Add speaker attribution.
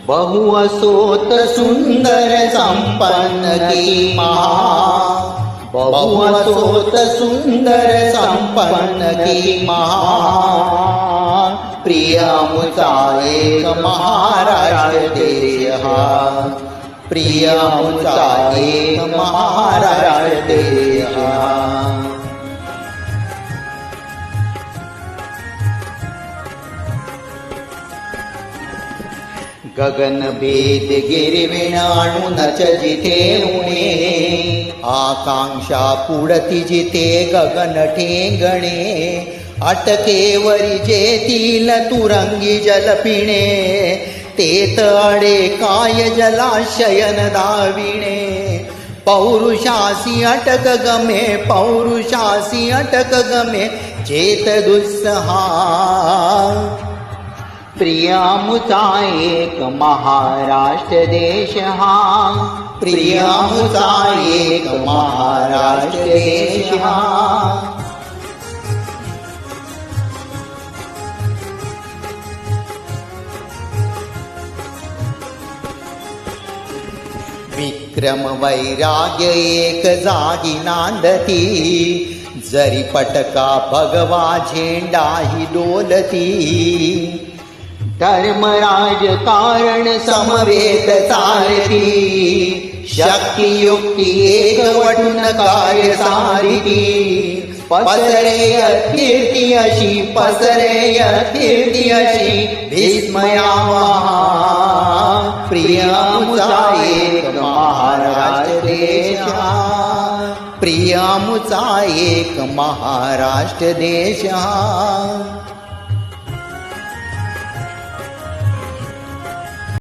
Speaker 1: बहु असोत सुंदर संपन्न की महा, बहु असोत सुंदर संपन्न की महा, प्रिय मुचा एक महाराष्ट्र देश हा, प्रिय मुचा एक महाराष्ट्र देश हा. गगन भेद गिरविण आणूनच जिथे उणे, आकांक्षा पुढती जिथे गगन ठेंगणे, अटकेवरी जेथील तुरंगी जल पिणे, तेत अडे काय जलाशयन दाविणे, पौरुषासी अटक गमे, पौरुषासी अटक गमे, चेत दुस्सहा. प्रिय मुचा एक महाराष्ट्र देश हा, प्रिय मुचा एक महाराष्ट्र देश हा. विक्रम वैराग्य एक जागी नांदती, जरी पटका भगवा झेंडाही डोलती, धर्मराज कारण समवेत चालती, शक्ती युक्ती एक वटून कार्य सारिती, पसरे कीर्ती अशी, पसरे कीर्ती अशी विस्मयावा. प्रिय मुचा एक महाराष्ट्र देश हा, प्रिय मुचा एक महाराष्ट्र देश हा.